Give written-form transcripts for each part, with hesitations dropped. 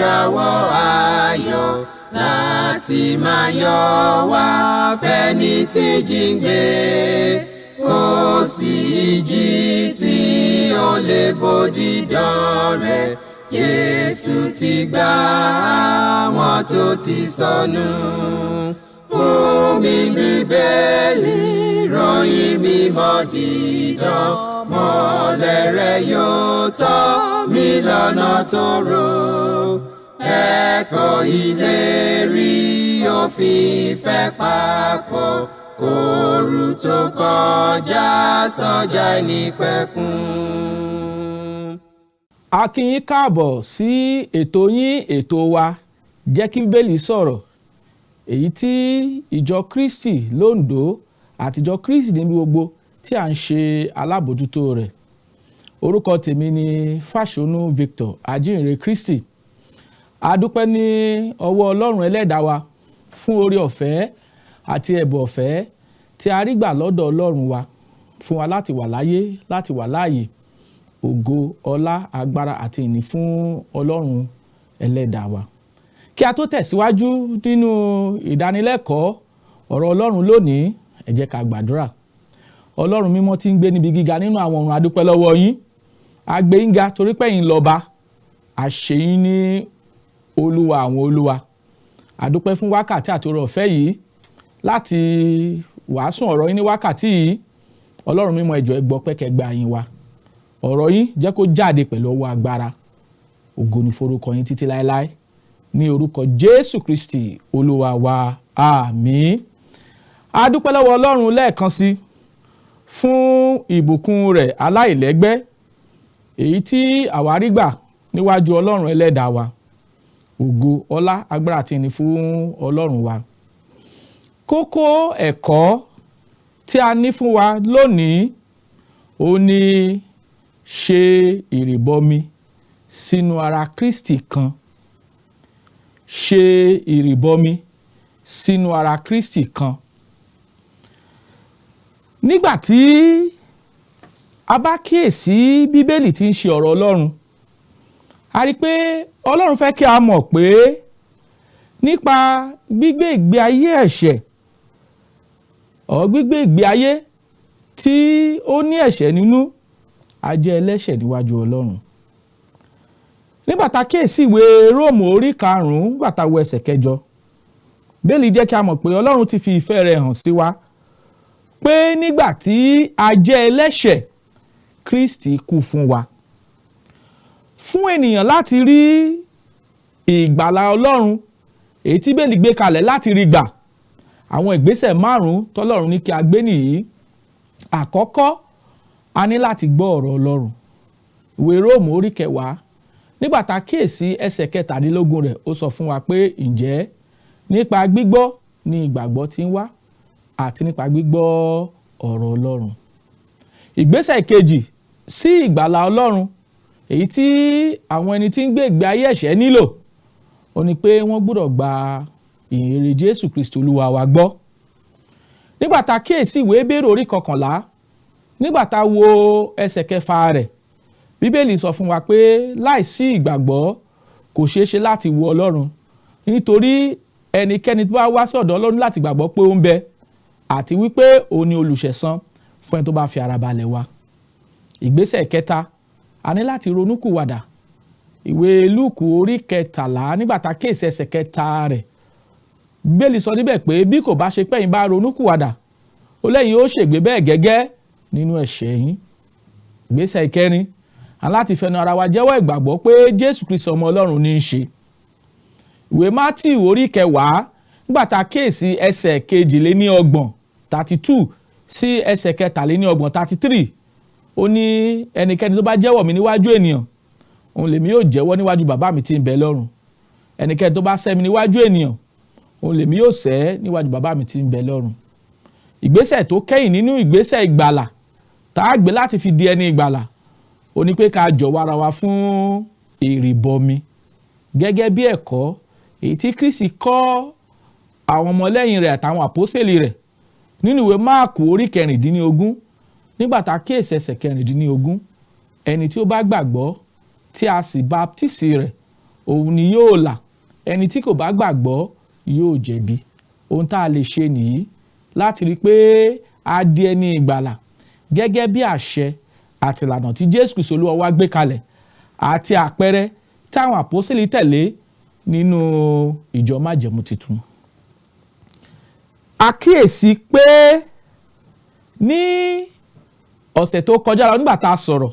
ìràwọ̀ ayọ̀ láti máa yọ wá fẹ́ni tí jíǹgbé. Kò sí ìjì tí ó lè bòdì dán rẹ̀. Jésù ti gbà àwọn tó ti sọnù. Fún mi Bíbélì, ròyìn mímọ́ dídán. Mọ́lẹ̀ rẹ̀ yóò tọ́ mi lọ́nà tòrò. Ẹ̀kọ́ ìlérí òfin ìfẹ́ papọ̀. Kóru tó kọjá sọ́jà ìnípẹ̀kun. A kí yín káàbọ̀ sí ètò yín ètò wa Jeki Bibeli Soro, èyí tí ìjọ Kristi l'Ondo àti ìjọ Kristi níbi gbogbo tí a ń ṣe alábòjútó rẹ̀. Orúkọ tèmi ni Fasonu Victor Ajihinrere Kristi. A dúpẹ́ ní ọwọ́ Ọlọ́run ẹlẹ́dàá wa fún oore ọ̀fẹ́ àti ẹ̀bùn ọ̀fẹ́ tí a rí gbà lọ́dọ̀ Ọlọ́run wa fún wa láti wà láyé, láti wà láàyè. Ògo, ọlá, agbára àti ìní fún Ọlọ́run ẹlẹ́dàá wa. Kí a tó tẹ̀síwájú nínú ìdánilẹ́kọ̀ọ́ ọ̀rọ̀ Ọlọ́run lónìí, ẹ jẹ́ ká gbàdúrà. Ọlọ́run mímọ́ tí ń gbé níbi gíga nínú àwọn ọ̀run, a dúpẹ́ lọ́wọ́ yín. A gbé yín ga torí pé ẹ̀yin lọ́ba. A ṣe yín ní Olúwa àwọn olúwa. A dúpẹ́ fún wákàtí àti oore ọ̀fẹ́ yìí láti wàásù ọ̀rọ̀ yín ní wákàtí yìí. Ọlọ́run mímọ́ ẹ jọ̀ọ́ ẹ gbọ́ pé kẹ́ gba yín wa. Ọ̀rọ̀ yín jẹ́ kó jáde pẹ̀lú ọwọ́ agbára. Ògo ni forúkọ yín títí láéláé. Ní orúkọ Jésù Kristi Olúwa wa, àmín. A dúpẹ́ lọ́wọ́ Ọlọ́run lẹ́ẹ̀kan sí fún ìbùkún rẹ̀ aláìlẹ́gbẹ́ èyí tí àwa rí gbà níwájú Ọlọ́run ẹlẹ́dàá wa. Ògo, ọlá, agbára àti ìní fún Ọlọ́run wa. Kókó ẹ̀kọ́ tí a ní fún wa lónìí ó ní ṣe ìrìbọmi sínú ara Kristi kan. Ṣe ìrìbọmi sínú ara Kristi kan. Nígbà tí a bá kíyèsí Bíbélì tí ń ṣe ọ̀rọ̀ Ọlọ́run, a rí pé Ọlọ́run fẹ́ kí a mọ̀ pé nípa gbígbé ìgbé ayé ẹ̀ṣẹ̀ gbígbé ìgbé ayé tí ó ní ẹ̀ṣẹ̀ nínú, a jẹ́ ẹlẹ́ṣẹ̀ níwájú Ọlọ́run. Nígbà tá kíyèsí ìwé Róòmù orí 5 nígbà tá wo ẹsẹ̀ 8, Bíbélì jẹ́ kí a mọ̀ pé Ọlọ́run ti fi ìfẹ́ rẹ̀ hàn sí wa pé nígbà tí a jẹ́ ẹlẹ́ṣẹ̀, Kristi kú fún wa. Fún ènìyàn láti rí ìgbàlà Ọlọ́run èyí tí Bíbélì gbé kalẹ̀ láti rí gbà, àwọn ìgbésẹ̀ 5 tọ́lọ́run ní kí a gbé nìyí. Àkọ́kọ́, a ní láti gbọ́ ọ̀rọ̀ Ọlọ́run. Ìwé Róòmù orí 10 nígbà tá kíyèsí ẹsẹ̀ 17 rẹ̀, ó sọ fún wa pé ǹjẹ́ nípa gbígbọ́ ni ìgbàgbọ́ ti ń wá àti nípa gbígbọ́ ọ̀rọ̀ Ọlọ́run. Ìgbésẹ̀ kejì sí ìgbàlà Ọlọ́run èyí tí àwọn ẹni tí ń gbé ìgbé ayé ẹ̀ṣẹ̀ nílò, ó ní pé wọ́n gbọ́dọ̀ gba ìyìnrere Jésù Kristi Olúwa wa gbọ́. Nígbà tá kíyèsí ìwé Hébérù orí 11 nígbà tá wo ẹsẹ̀ 6 rẹ̀, Bíbélì sọ fún wa pé láìsí ìgbàgbọ́ kò ṣeé ṣe láti wo Ọlọ́run, nítorí ẹnikẹ́ni tó bá wá sọ́dọ̀ Ọlọ́run láti gbàgbọ́ pé ó ń bẹ àti wípé òun ni olùṣẹ̀san fún ẹni tó bá fi ara balẹ̀ wá. Ìgbésẹ̀ kẹta, a ní láti ronúkúwàdà. Ìwé Lúùkù orí 13 nígbà tá kíyèsí ẹsẹ̀ 3 rẹ̀, Bíbélì sọ níbẹ̀ pé bí kò bá ṣe pé ẹ̀yin bá ronúkúwàdà, ó lẹ́yìn ó ṣègbé bẹ́ẹ̀ gẹ́gẹ́ nínú ẹ̀ṣẹ̀ yín. Ìgbésẹ̀ ìkẹrin, a láti fẹnu ara wa jẹ́wọ́ ìgbàgbọ́ pé Jésù Kristi ọmọ Ọlọ́run ní í ṣe. Ìwé Mátíù orí 10 nígbà tá kíyèsí ẹsẹ̀ 22 32 sí ẹsẹ̀ 23 33, ó ní ẹnikẹ́ni tó bá jẹ́wọ́ mi níwájú ènìyàn, òun lèmi yóò jẹ́wọ́ níwájú bàbá mi tí ń bẹ lọ́run. Ẹnikẹ́ni tó bá sẹ́ mi níwájú ènìyàn, òun lèmi yóò sẹ́ níwájú bàbá mi tí ń bẹ lọ́run. Ìgbésẹ̀ tó kẹ́yìn nínú ìgbésẹ̀ ìgbàlà tá a gbé láti fi di ẹni ìgbàlà, ó ní pé ká jọ̀wọ́ ara wa fún ìrìbọmi gẹ́gẹ́ bí ẹ̀kọ́ èyí tí Kristi kọ́ àwọn ọmọlẹ́yìn rẹ̀ àtàwọn àpọ́sítélì rẹ̀ nínú ìwé Máàkù orí 16 nígbà tá kíyèsí ẹsẹ̀ 16, ẹni tí ó bá gbàgbọ́ tí a sì baptisi rẹ̀, òun ni yóò là, ẹni tí kò bá gbàgbọ́ yóò jẹ̀bi. Ohun tá a lè ṣe nìyí láti rí i pé a di ẹni ìgbàlà gẹ́gẹ́ bí àṣẹ àti ìlànà tí Jésù Kristi Olúwa wa gbé kalẹ̀ àti àpẹẹrẹ táwọn àpọ́sítélì tẹ̀lé nínú ìjọ májẹ̀mú titun. Àkíyèsí pé ní ọ̀sẹ̀ tó kọjá lọ nígbà tá a sọ̀rọ̀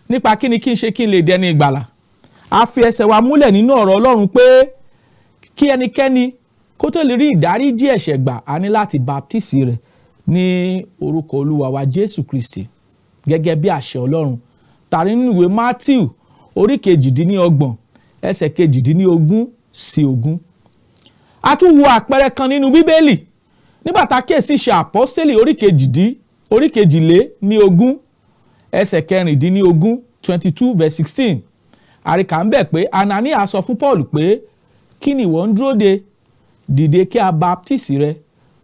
nípa kí ni kí n ṣe kí n lè dẹni ìgbàlà, a fi ẹsẹ̀ wa múlẹ̀ nínú ọ̀rọ̀ Ọlọ́run pé kí ẹnikẹ́ni kó tó lè rí ìdáríjì ẹ̀ṣẹ̀ gbà á ní láti baptisi rẹ̀ ní orúkọ Olúwa wa Jésù Kristi gẹ́gẹ́ bí àṣẹ Ọlọ́run tàrí nínú ìwé Mátíù orí 28 ẹsẹ̀ 22 sí 20. A tún wo àpẹẹrẹ kan nínú Bíbélì nígbà tá a kíyèsí Iṣẹ́ Àpọ́sítélì orí 22 ẹsẹ̀ 14 22:16. Àríkà ń bẹ̀ pé Anania sọ fún Paul pé kí ni ìwọ ń dúró de, dìde kí a baptisi rẹ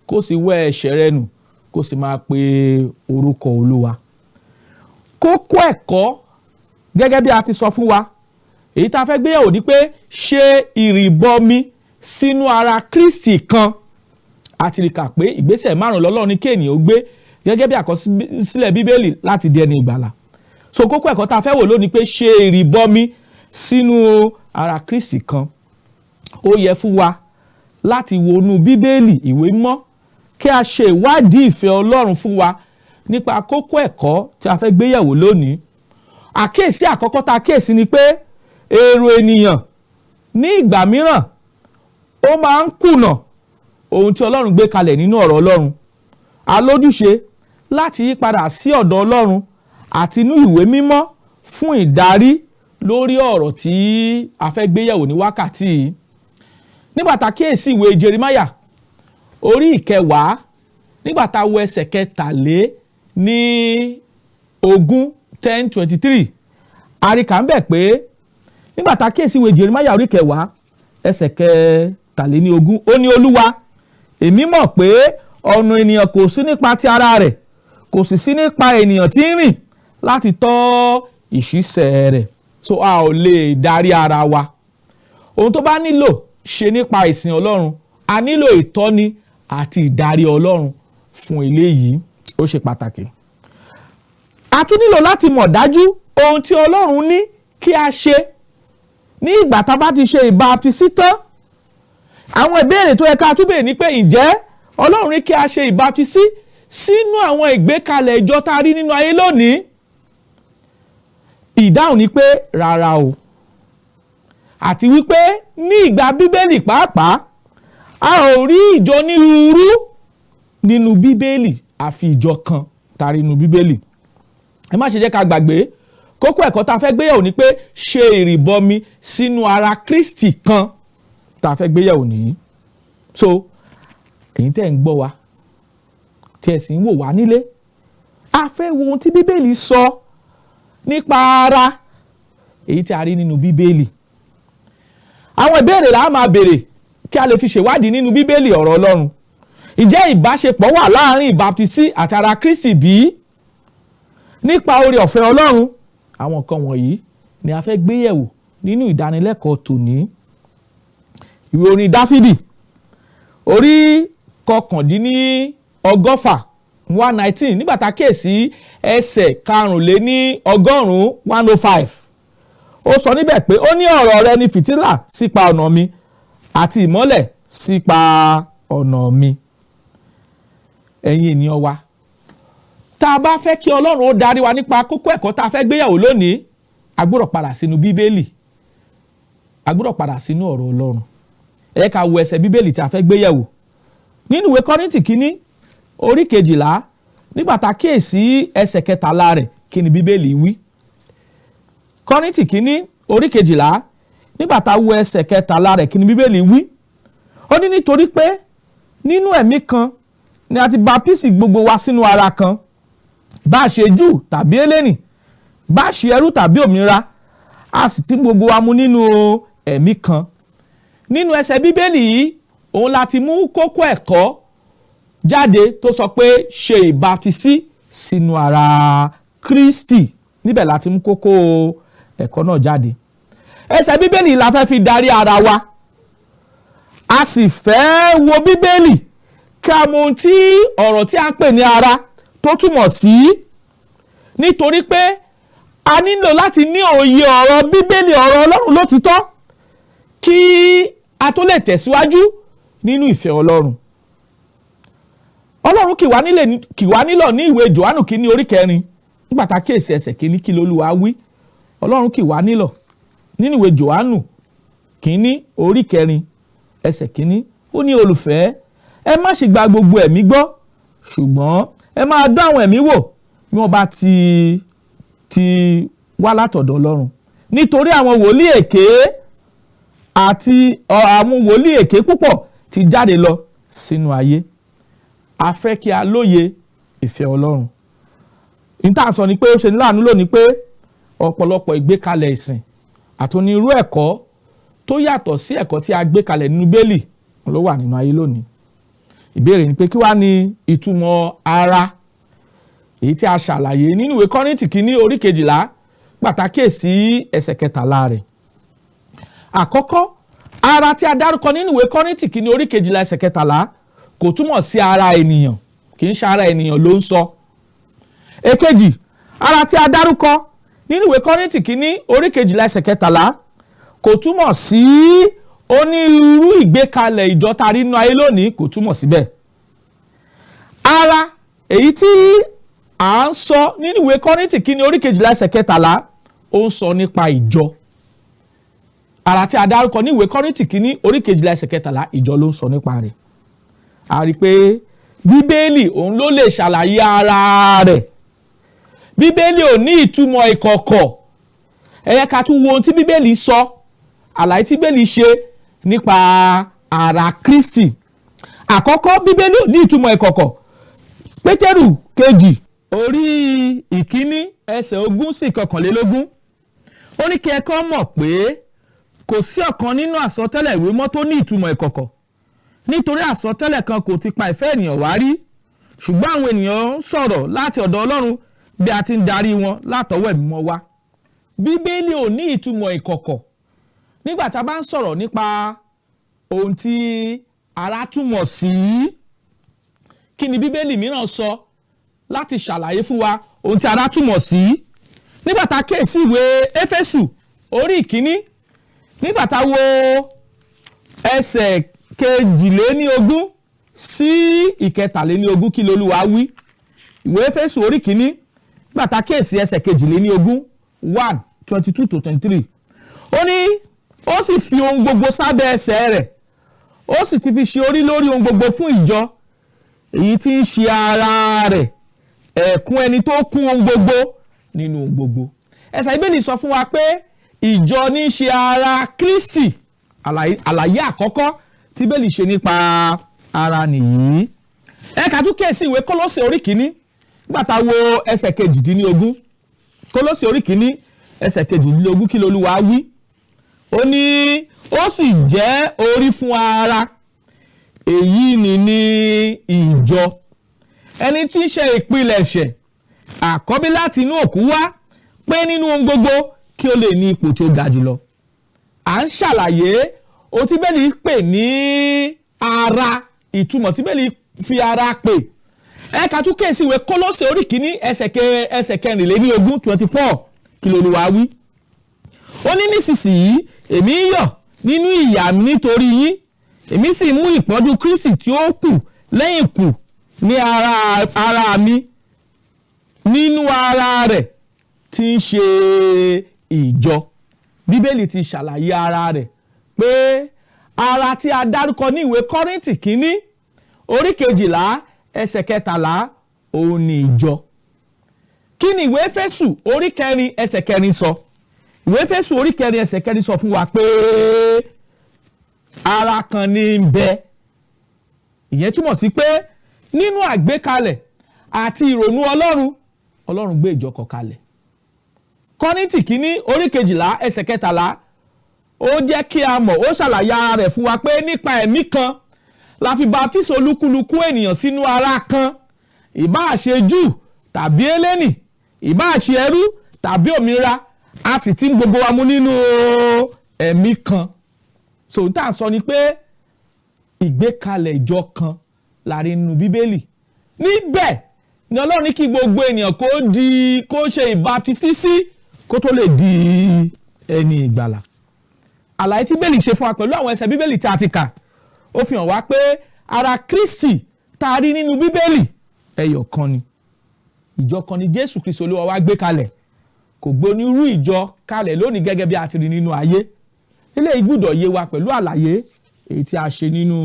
kó sì wẹ ẹ̀ṣẹ̀ rẹ nù kó sì máa pe orúkọ Olúwa. Kókó ẹ̀kọ́ gẹ́gẹ́ bí a ti sọ fún wa èyí tá a fẹ́ gbéyẹ̀wò ni pé ṣe ìrìbọmi sínú ara Kristi kan. A ti rí kà pé ìgbésẹ̀ 5 lọ́lọ́run ní kí ènìyàn ó gbé gẹ́gẹ́ bí àkọsílẹ̀ Bíbélì láti di ẹni ìgbàlà. So kókó ẹ̀kọ́ tá a fẹ́ wò lónìí pé ṣe ìrìbọmi sínú ara Kristi kan. Ó yẹ fún wa láti wọnú Bíbélì ìwé mọ́ kí a ṣe ìwádìí ìfẹ́ Ọlọ́run fún wa nípa kókó ẹ̀kọ́ tí a fẹ́ gbéyẹ̀wò lónìí. Àkíyèsí àkọ́kọ́ tá a kíyèsí ni pé èrò ènìyàn ní ìgbà mìíràn ó máa ń kùnà ohun tí Ọlọ́run gbé kalẹ̀ nínú ọ̀rọ̀ Ọlọ́run. A lójúṣe láti yí padà sí ọ̀dọ̀ Ọlọ́run àti inú ìwé mímọ́ fún ìdarí lórí ọ̀rọ̀ tí a fẹ́ gbéyẹ̀wò ní wákàtí yìí. Nígbà tá a kíyèsí ìwé Jeremáyà orí 10 nígbà tá a wo ẹsẹ̀ 10:23 àríkà ń bẹ̀ pé nígbà tá a kíyèsí ìwé Jeremáyà orí 10 ẹsẹ̀ 23 ó ní Olúwa, èmi mọ̀ pé ọ̀nà ènìyàn kò sí nípa ti ara rẹ̀, kò sì sí nípa ènìyàn tí ń rìn láti tọ́ ìṣísẹ̀ rẹ̀. So a ò lè darí ara wa. Ohun tó bá nílò ṣe nípa ìsìn Ọlọ́run, a nílò ìtọ́ni àti ìdarí Ọlọ́run fún eléyìí, ó ṣe pàtàkì. A tún nílò láti mọ̀ dájú ohun tí Ọlọ́run ní kí a ṣe ní ìgbà tá a bá ti ṣe ìbáptisí tán. Àwọn ìbéèrè tó yẹ ká tún béèrè ni pé ǹjẹ́ Ọlọ́run ní kí a ṣe ìbáptisí sínú àwọn ìgbékalẹ̀ ìjọ tá a rí nínú ayé lónìí? Ìdáhùn ni pé rárá o. Àti wípé ní ìgbà Bíbélì pàápàá a ò rí ìjọ onírúurú nínú Bíbélì àfi ìjọ kan tá a rí nínú Bíbélì. Ẹ má ṣe jẹ́ ká gbàgbé kókó ẹ̀kọ́ tá a fẹ́ gbéyẹ̀wò ni pé ṣe ìrìbọmi sínú ara Kristi kan tá a fẹ́ gbéyẹ̀wò nìyí. So ẹ̀yin tẹ́ ń gbọ́ wa tí ẹ sì ń wò wá nílé, a fẹ́ wo ohun tí Bíbélì sọ nípa ara èyí tí a rí nínú Bíbélì. Àwọn ìbéèrè là á máa béèrè kí a lè fi ṣèwádìí nínú Bíbélì ọ̀rọ̀ Ọlọ́run. Ǹjẹ́ ìbáṣepọ̀ wà láàárín ìbáptisí àti ara Kristi bí? Nípa oore ọ̀fẹ́ Ọlọ́run, àwọn nǹkan wọ̀nyí ni a fẹ́ gbéyẹ̀wò nínú ìdánilẹ́kọ̀ọ́ tòní. Ìwé orin Dáfídì orí 119 nígbà tá a kíyèsí ẹsẹ̀ 105 ó sọ níbẹ̀ pé ó ní ọ̀rọ̀ rẹ ni fìtílà sípa ọ̀nà mi àti ìmọ́lẹ̀ sípa ọ̀nà mi. Ẹ̀yin ènìyàn wa, tá a bá fẹ́ kí Ọlọ́run ó darí wa nípa kókó ẹ̀kọ́ tá a fẹ́ gbéyàwó lónìí, a gbọ́dọ̀ padà sínú Bíbélì, a gbọ́dọ̀ padà sínú ọ̀rọ̀ Ọlọ́run. Ẹ ká wo ẹsẹ̀ Bíbélì tí a fẹ́ gbéyàwó nínú ìwé Kọ́ríńtì kínní orí 12 nígbà tá a kíyèsí ẹsẹ̀ 13 rẹ̀ kí ni Bíbélì wí. Kọ́ríńtì kínní orí 12 nígbà tá a wo ẹsẹ̀ 13 rẹ̀ kí ni Bíbélì wí. Ó ní nítorí pé nínú ẹ̀mí kan ni a ti baptisi gbogbo wa sínú ara kan, bá a ṣe Júù tàbí Hélénì, bá a ṣe ẹrú tàbí òmìnira, a sì ti gbogbo wa mu nínú ẹ̀mí kan. Nínú ẹsẹ̀ Bíbélì yìí òun láti mú kókó ẹ̀kọ́ jáde tó sọ pé ṣe ìbáptisí sínú ara Kristi. Níbẹ̀ láti mú kókó ẹ̀kọ́ náà jáde. ẹsẹ̀ bíbélì la fẹ́ fi darí ara wa. A sì fẹ́ wo bíbélì kí a mọ ohun tí ọ̀rọ̀ tí a ń pè ní ara tó túmọ̀ sí, nítorí pé a nílò láti ní òye ọ̀rọ̀ bíbélì, ọ̀rọ̀ Ọlọ́run lótìítọ́, kí a tó lè tẹ̀síwájú nínú ìfẹ́ Ọlọ́run. Ọlọ́run kì wá nílọ̀ ní ìwé Jòhánù kínní orí 4 nígbà tá a kíyèsí ẹsẹ̀ kínní kí l'Olúwa wí. Ọlọ́run kì wá nílọ̀ nínú ìwé Jòhánù kínní orí 4 ẹsẹ̀ kínní, ó ní olùfẹ́, ẹ má ṣe gba gbogbo ẹ̀mí gbọ́, ṣùgbọ́n ẹ máa dán àwọn ẹ̀mí wò bí wọ́n bá ti wá látọ̀dọ̀ Ọlọ́run, nítorí àwọn wòlíì èké àti àwọn wòlíì èké púpọ̀ ti jáde lọ sínú ayé. A fẹ́ kí a lóye ìfẹ́ Ọlọ́run. Níta sọ ni pé ó ṣe ní láàánú lónìí pé ọ̀pọ̀lọpọ̀ ìgbékalẹ̀ ìsìn àti onírú ẹ̀kọ́ tó yàtọ̀ sí ẹ̀kọ́ tí a gbé kalẹ̀ nínú Bíbélì ló wà nínú ayé lónìí. Ìbéèrè ni pé kí wá ní ìtumọ̀ ara èyí tí a ṣàlàyé nínú ìwé Kọ́ríńtì kínní orí 12 pàtàkì sí ẹsẹ̀ 13 rẹ̀. Àkọ́kọ́, ara tí a dárúkọ nínú ìwé Kọ́ríńtì kínní orí 12 ẹsẹ̀ 13 kò túmọ̀ sí ara ènìyàn, kì í ṣe ara ènìyàn ló ń sọ. Èkejì, ara tí a dárúkọ nínú ìwé Kọ́ríńtì kínní orí 12 ẹsẹ̀ 13 kò túmọ̀ sí onírúurú ìgbékalẹ̀ ìjọ tá a rí nínú ayé lónìí, kò túmọ̀ síbẹ̀. Ara èyí tí à ń sọ nínú ìwé Kọ́ríńtì kínní orí 12 ẹsẹ̀ 13 ó ń sọ nípa ìjọ. Ara tí a dárúkọ ní ìwé Kọ́ríńtì kínní orí 12 ẹsẹ̀ 13 ìjọ ló ń sọ nípa rẹ̀. A rí i pé Bíbélì òun ló lè ṣàlàyé ara rẹ̀. Bíbélì ò ní ìtumọ̀ ìkọ̀kọ̀. Ẹ yẹ ká tún wo ohun tí Bíbélì sọ, àlàyé tí Bíbélì ṣe nípa ara Kristi. Àkọ́kọ́, Bíbélì ò ní ìtumọ̀ ìkọ̀kọ̀. Pétérù 2 orí 1 ẹsẹ̀ 20 sí 21 ó ní kí ẹ kọ́ mọ̀ pé kò sí ọ̀kan nínú àsọtẹ́lẹ̀ ìwé mọ́ tó ní ìtumọ̀ ìkọ̀kọ̀, nítorí àsọtẹ́lẹ̀ kan kò ti pa ìfẹ́ ènìyàn wá rí, ṣùgbọ́n àwọn ènìyàn ń sọ̀rọ̀ láti ọ̀dọ̀ Ọlọ́run bí a ti ń darí wọn látọwọ́ Ẹ̀mí Mímọ́ wá. Bíbélì ò ní ìtumọ̀ ìkọ̀kọ̀. Nígbà tá a bá ń sọ̀rọ̀ nípa ohun tí ara túmọ̀ sí, kí ni Bíbélì mìíràn sọ láti ṣàlàyé fún wa ohun tí ara túmọ̀ sí? Nígbà tá a kíyèsí ìwé Éfésù orí 1, nígbà tá a wo ẹsẹ̀ 22 sí 23 kí l'Olúwa wí. Ìwé Éfésù orí 1 nígbà tá a kíyèsí ẹsẹ̀ 22 1:22-23 ó ní ó sì fi ohun gbogbo sábẹ́ ẹsẹ̀ rẹ̀, ó sì ti fi ṣe orí lórí ohun gbogbo fún ìjọ, èyí tí ń ṣe ara rẹ̀, ẹ̀kún ẹni tó kún ohun gbogbo nínú ohun gbogbo. Ẹsẹ̀ Bíbélì sọ fún wa pé ìjọ ní í ṣe ara Kristi. Àlàyé àkọ́kọ́ tí Bíbélì ṣe nípa ara nìyí. Ẹ ká tún kíyèsí ìwé Kólósè orí 1 nígbà tá a wo ẹsẹ̀ 22. Kólósè orí 1 ẹsẹ̀ 22 kí l'Olúwa wí. Ó ní ó sì jẹ́ orí fún ara, èyí ni ìjọ, ẹni tí ń ṣe ìpilẹ̀ṣẹ̀, àkọ́bí láti inú òkú wá, pé nínú ohun gbogbo kí ó lè ní ipò tí ó ga jùlọ. À ń ṣàlàyé ohun tí Bíbélì pè ní ara, ìtumọ̀ tí Bíbélì fi ara pè. Ẹ ká tún kíyèsí ìwé Kólósè orí 1 ẹsẹ̀ 24 24 kí l'Olúwa wí. Ó ní nísinsìnyí èmi ń yọ̀ nínú ìyà mi nítorí yín, èmi sì mú ìpọ́njú Kristi tí ó kù lẹ́yìn kù ní ara mi nínú ara rẹ̀ tí ń ṣe ìjọ. Bíbélì ti ṣàlàyé ara rẹ̀ pé ara tí a dárúkọ ní ìwé Kọ́ríńtì kínní orí 12 ẹsẹ̀ 13 òun ni ìjọ. Kí ni ìwé Éfésù orí 4 ẹsẹ̀ 4 sọ? Ìwé Éfésù orí 4 ẹsẹ̀ 4 sọ fún wa pé ara kan ní ń bẹ. Ìyẹn túmọ̀ sí pé nínú àgbékalẹ̀ àti ìrònú Ọlọ́run gbé ìjọ kan kalẹ̀. Kọ́ríńtì kínní orí 12 ẹsẹ̀ 13 ó jẹ́ kí a mọ̀, ó ṣàlàyé ara rẹ̀ fún wa pé nípa ẹ̀mí kan la fi baptisi olúkúlùkù ènìyàn sínú ara kan, ìbáà ṣe Júù tàbí Hélénì, ìbáà ṣe ẹrú tàbí òmìnira, a sì ti ń gbogbo wa mú nínú ẹ̀mí kan. So tá à sọ ni pé ìgbékalẹ̀ ìjọ kan láàrin nínú bíbélì. Níbẹ̀ ni Ọlọ́run ní kí gbogbo ènìyàn kó ṣe ìbátísí kó tó lè di ẹni ìgbàlà. Àlàyé tí bíbélì ṣe fún wa pẹ̀lú àwọn ẹsẹ̀ bíbélì tí a ti kà, ó fi hàn wá pé ara Kristi tá a rí nínú bíbélì ẹyọ kan ni. Ìjọ kan ni Jésù Kristi Olúwa wa gbé kalẹ̀. Kò gbé onírú ìjọ kalẹ̀ lónìí gẹ́gẹ́ bí a ti rí nínú ayé. Eléyìí gbọ́dọ̀ yé wa pẹ̀lú àlàyé èyí tí a ṣe nínú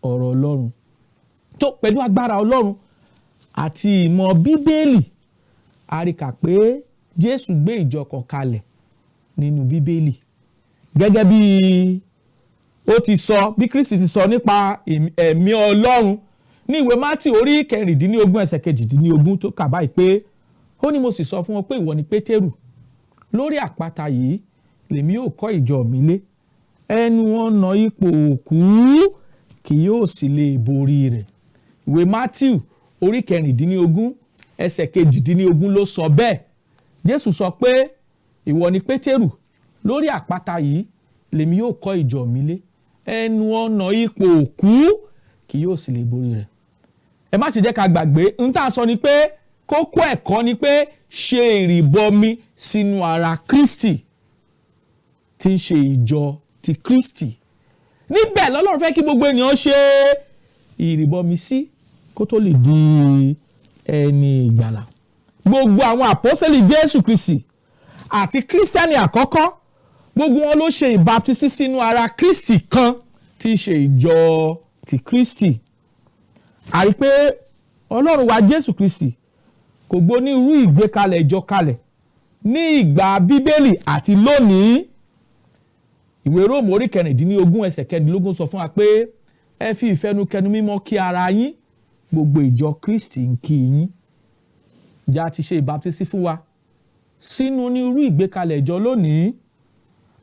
ọ̀rọ̀ Ọlọ́run. Tó pẹ̀lú agbára Ọlọ́run àti ìmọ̀ bíbélì, a rí kà pé Jésù gbé ìjọ kan kalẹ̀ nínú bíbélì. Gẹ́gẹ́ bí ó ti sọ, bí Kristi ti sọ nípa ẹ̀mí Ọlọ́run ní ìwé Mátíù orí 16 ẹsẹ̀ 18 tó kà báyìí pé ó ní mo sì sọ fún wọn pé ìwọ ni Pétérù, lórí àpáta yìí lèmi yóò kọ́ ìjọ mi lé, ẹnu ọ̀nà ipò òkú kì yóò sì lè borí rẹ̀. Ìwé Mátíù orí 16 ẹsẹ̀ 18 ló sọ bẹ́ẹ̀. Jésù sọ pé ìwọ ni Pétérù, lórí àpáta yìí lèmi yóò kọ́ ìjọ mi lé, ẹnu ọ̀nà ipò òkú kì yóò sì lè borí rẹ̀. Ẹ má ṣe jẹ́ ká gbàgbé, n tá a sọ ni pé kókó ẹ̀kọ́ ni pé ṣe ìrìbọmi sínú ara Kristi tí ń ṣe ìjọ ti Kristi. Níbẹ̀ l'Ọlọ́run fẹ́ kí gbogbo ènìyàn ṣe ìrìbọmi sí kó tó lè di ẹni ìgbàlà. Gbogbo àwọn àpọ́sẹ́lì Jésù Kristi àti kírísítẹ́nì àkọ́kọ́, gbogbo wọn ló ṣe ìbátísí sínú ara Kristi kan tí í ṣe ìjọ ti Kristi. A rí pé Ọlọ́run wa Jésù Kristi kò gbé onírú ìgbékalẹ̀ ìjọ kalẹ̀ ní ìgbà bíbélì àti lónìí. Ìwé Róòmù orí 16 ẹsẹ̀ 15 sọ fún wa pé ẹ fi ìfẹnukẹnu mímọ́ kí ara yín, gbogbo ìjọ Kristi ń kí yín. Ìjà ti ṣe ìbátísí fún wa sínú onírú ìgbékalẹ̀ ìjọ lónìí.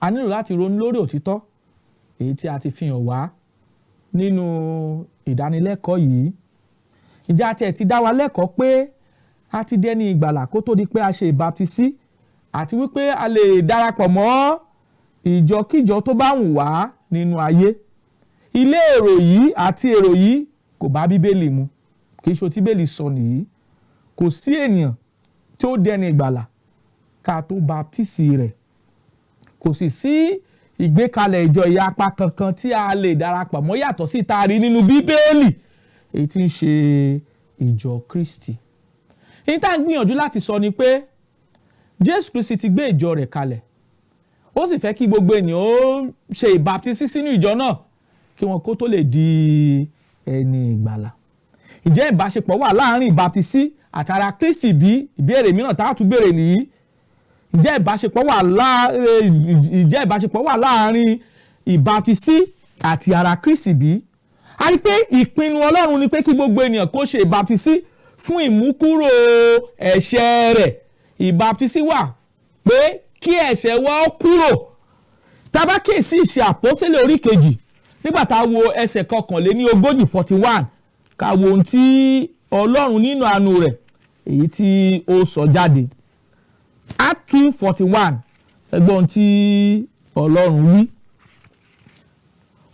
A nílò láti ronú lórí òtítọ́ èyí tí a ti fi hàn wá nínú ìdánilẹ́kọ̀ọ́ yìí. Ìjà tí ẹ ti dá wa lẹ́kọ̀ọ́ pé a ti dẹni ìgbàlà kó tó di pé a ṣe ìbátísí, àti wípé a lè darapọ̀ mọ́ ìjọkíjọ tó bá wù wá nínú ayé. Ilé èrò yìí àti èrò yìí kò bá bíbélì mu, kì í ṣe tí bíbélì sọ nìyí. Kò sí ènìyàn tí ó dẹni ìgbàlà ká tó baptisi rẹ̀. Kò sì sí ìgbékalẹ̀ ìjọ ìyapa kankan tí a lè darapọ̀ mọ́ yàtọ̀ sí tá a rí nínú bíbélì èyí tí ń ṣe ìjọ Kristi. Èyí tá à ń gbìyànjú láti sọ ni pé Jésù Kristi ti gbé ìjọ rẹ̀ kalẹ̀. Ó sì fẹ́ kí gbogbo ènìyàn ó ṣe ìbátísí sínú ìjọ náà kí wọn kó tó lè di ẹni ìgbàlà. Ǹjẹ́ ìbáṣepọ̀ wà láàárín ìbátísí àti ara Kristi bí? Ìbéèrè mìíràn tá a tún béèrè nìyí. Ǹjẹ́ ìbáṣepọ̀ wà láàárín ìbátísí àti ara Kristi bí? A rí pé ìpinnu Ọlọ́run ni pé kí gbogbo ènìyàn kó ṣe ìbátísí fún ìmúkúrò ẹ̀ṣẹ̀ rẹ̀. Ìbátísí wà pé kí ẹ̀ṣẹ̀ wa ó kúrò. Tá bá kíyèsí Ìṣe Àpọ́sítélì orí 2 nígbà tá a wo ẹsẹ̀ 41 41, ká wo ohun tí Ọlọ́run nínú àánú rẹ̀ èyí tí ó sọ jáde. Act 2:41, ẹgbọ́n ohun tí Ọlọ́run wí.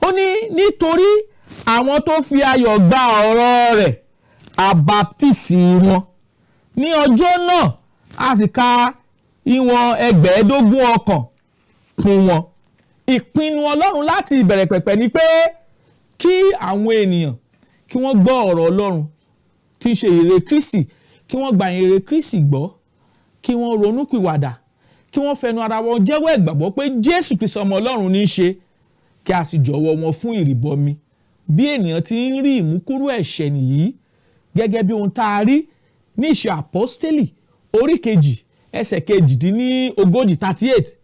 Ó ní nítorí àwọn tó fi ayọ̀ gba ọ̀rọ̀ rẹ̀ a baptisi wọn. Ní ọjọ́ náà a sì ka ìwọ̀n 15,000 ọkàn kún wọn. Ìpinnu Ọlọ́run láti ìbẹ̀rẹ̀ pẹ̀pẹ̀ ni pé kí àwọn ènìyàn kí wọ́n gbọ́ ọ̀rọ̀ Ọlọ́run tí í ṣe ìrere Kristi, kí wọ́n gba ìrere Kristi gbọ́, kí wọ́n ronúpìwàdà, kí wọ́n fẹnu ara wọn jẹ́wọ́ ìgbàgbọ́ pé Jésù Kristi ọmọ Ọlọ́run ní í ṣe, kí a sì jọ̀wọ́ wọn fún ìrìbọmi. Bí ènìyàn ti ń rí ìmúkúrò ẹ̀ṣẹ̀ nìyí, gẹ́gẹ́ bí ohun tá a rí ní Ìṣe Àpọ́sítélì orí 2 ẹsẹ̀ 38.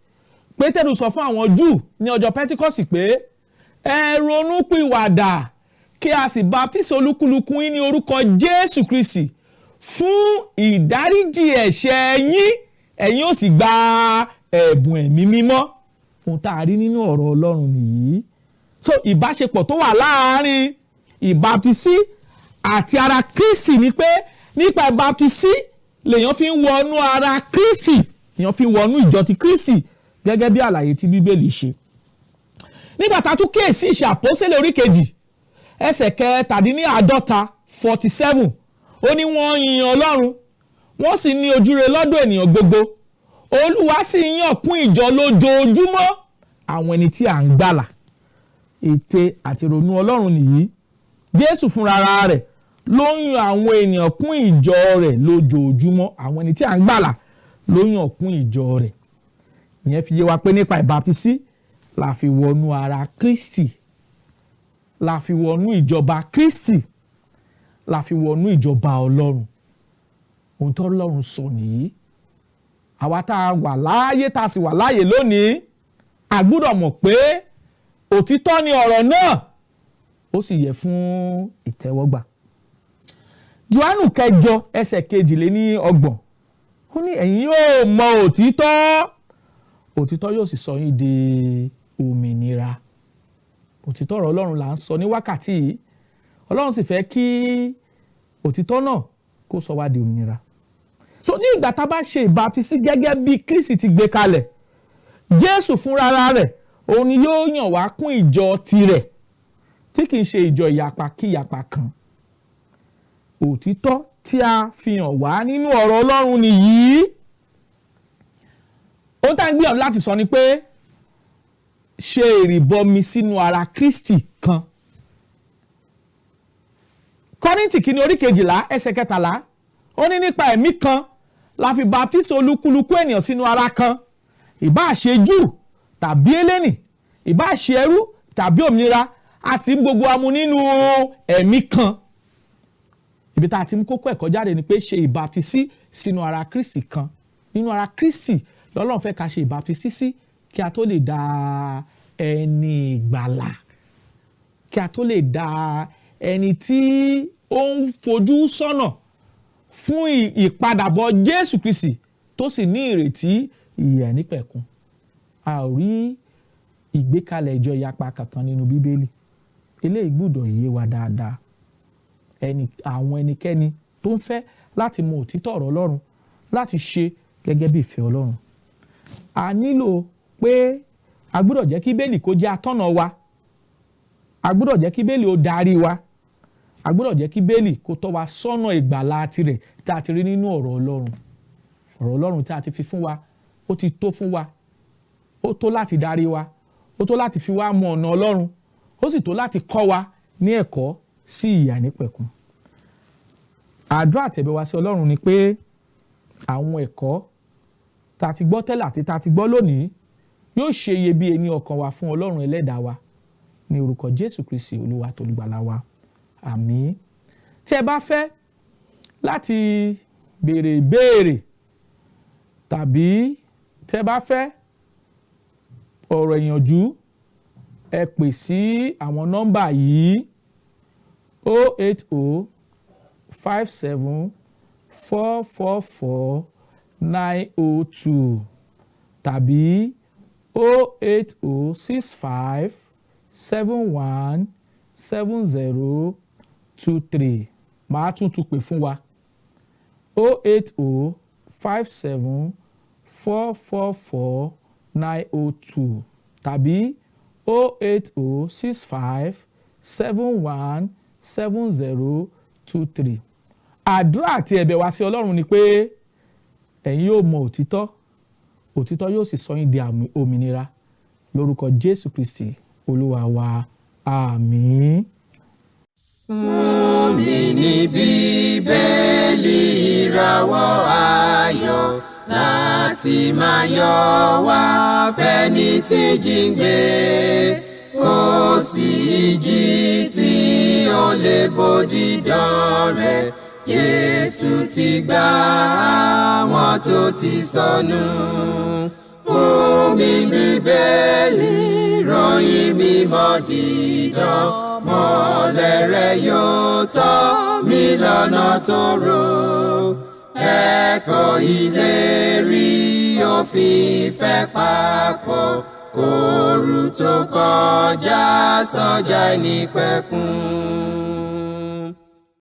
Pétérù sọ fún àwọn Júù ní ọjọ́ Pẹ́tíkọ́sì pé ẹ ronúpìwàdà kí a sì baptisi olúkúlùkù yín ní orúkọ Jésù Kristi fún ìdáríjì ẹ̀ṣẹ̀ yín, ẹ̀yin ó sì gba ẹ̀bùn ẹ̀mí mímọ́. Ohun tá a rí nínú ọ̀rọ̀ Ọlọ́run nìyí. So ìbáṣepọ̀ tó wà láàárín ìbaptisi àti ara Kristi ni pé nípa ìbaptisi lèèyàn fi ń wọnú ara Kristi, èèyàn fi ń wọnú ìjọ ti Kristi gẹ́gẹ́ bí àlàyé tí Bíbélì ṣe. Nígbà tá a tún kíyèsí Ìṣe Àpọ́sítélì orí kejì ẹsẹ̀ 47 ó ní wọ́n yin Ọlọ́run wọ́n sì ní ojúre lọ́dọ̀ ènìyàn gbogbo, Olúwa sì yàn kún ìjọ lójoojúmọ́ àwọn ẹni tí à ń gbàlà. Ète àti ìrònú Ọlọ́run nìyí. Jésù fúnra rẹ̀ ló ń yan àwọn ènìyàn kún ìjọ rẹ̀ lójoojúmọ́, àwọn ẹni tí à ń gbàlà ló yàn kún ìjọ rẹ̀. Ìyẹn fi yé wa pé nípa ìbáptísí la fi wọnú ara Kristi, la fi wọnú ìjọba Kristi, la fi wọnú ìjọba Ọlọ́run. Ohun tó Ọlọ́run sọ nìyí. Àwa tá a wà láàyè tá a sì wà láàyè lónìí, a gbọ́dọ̀ mọ̀ pé òtítọ́ ni ọ̀rọ̀ náà, ó sì yẹ fún ìtẹ́wọ́gbà. Jòhánù 8 ẹsẹ̀ 22 ó ní ẹ̀yin yóò mọ òtítọ́, òtítọ́ yóò sì sọ yín di òmìnira. Òtítọ́ ọ̀rọ̀ Ọlọ́run là ń sọ ní wákàtí yìí. Ọlọ́run sì fẹ́ kí òtítọ́ náà kó sọ wá di òmìnira. So ní ìgbà tá a bá ṣe ìbáptísí gẹ́gẹ́ bí Kristi ti gbé kalẹ̀, Jésù fúnra rẹ̀ òun ni yóò yàn wá kún ìjọ tirẹ̀ tí kì í ṣe ìjọ ìyapa kí ìyapa kan. Òtítọ́ tí a fi hàn wá nínú ọ̀rọ̀ Ọlọ́run nìyí. Ohun tá à ń gbìyànjú láti sọ ni pé ṣe ìrìbọmi sínú ara Kristi kan. Kọ́ríńtì kìíní orí 12 ẹsẹ̀ 13 ó ní nípa ẹ̀mí kan la fi baptisi olúkúlùkù ènìyàn sínú ara kan, ìbá ṣe Júù tàbí Hélénì, ìbá ṣe ẹrú tàbí òmìnira, a sì ń gbogbo wa mu nínú ẹ̀mí kan. Ibi tá a ti mú kókó ẹ̀kọ́ jáde ni pé ṣe ìbaptisi sínú ara Kristi kan. Nínú ara Kristi l'Ọlọ́run fẹ́ ká ṣe ìbaptisi sí kí a tó lè dá ẹni ìgbàlà, kí a tó lè dá ẹni tí ó ń fojú sọ́nà fún ìpadàbọ̀ Jésù Kristi tó sì ní ìrètí ìyè àìnípẹ̀kun. A ò rí ìgbékalẹ̀ ìjọ ìyapa kankan nínú Bíbélì. Eléyìí gbọ́dọ̀ yé wa dáadáa. Àwọn ẹnikẹ́ni tó ń fẹ́ láti mọ òtítọ́ ọ̀rọ̀ Ọlọ́run, láti ṣe gẹ́gẹ́ bí ìfẹ́ Ọlọ́run, a nílò pé a gbọ́dọ̀ jẹ́ kí Bíbélì kó jẹ́ atọ́nà wa, a gbọ́dọ̀ jẹ́ kí Bíbélì ó darí wa, a gbọ́dọ̀ jẹ́ kí Bíbélì kó tọ́ wa sọ́nà ìgbàlà tirẹ̀ tí a ti rí nínú ọ̀rọ̀ Ọlọ́run. Ọ̀rọ̀ Ọlọ́run tí a ti fi fún wa ó ti tó fún wa, ó tó láti darí wa, ó tó láti fi wá mọ ọ̀nà Ọlọ́run, ó sì tó láti kọ́ wa ní ẹ̀kọ́ sí ìyè àìnípẹ̀kun. Àdúrà àtẹ̀bẹ̀ wa sí Ọlọ́run ni pé àwọn ẹ̀kọ́ tá a ti gbọ́ tẹ́lẹ̀ àti tá a ti gbọ́ lónìí yóò ṣe iyebíye ní ọkàn wa fún Ọlọ́run ẹlẹ́dàá wa, ní orúkọ Jésù Kristi Olúwa tó olùgbàlà wa. Àmín. Tí ẹ bá fẹ́ láti béèrè ìbéèrè tàbí tí ẹ bá fẹ́ ọ̀rọ̀ ìyànjú, ẹ pè sí àwọn nọ́mbà yìí 080 57 444 902 tàbí 080 65 71 70 23. Màá tún pè fún wa 080 57 444 902 tàbí 080 65 71 70 23. Àdúrà àti ẹ̀bẹ̀ wa sí Ọlọ́run ni pé ẹ̀yin yóò mọ òtítọ́, òtítọ́ yóò sì sọ yín di òmìnira lórúkọ Jésù Kristi Olúwa wa. Àmín. Fún mi ní Bíbélì ìràwọ̀ ayọ̀ láti máa yọ̀ wá fẹ́ni tí jíǹgbé, kò sí ìjì tí ó lè bòdì dán rẹ̀. Jésù ti gbà àwọn tó ti sọnù. Fún mi Bíbélì ìròyìn mímọ́ dídán, mọ́lẹ̀ rẹ̀ yóò tọ́ mi lọ́nà tóóró. Ẹ̀kọ́ ìlérí òfin ìfẹ́ papọ̀, kóòrù tó kọjá sọ́jà àìnípẹ̀kun.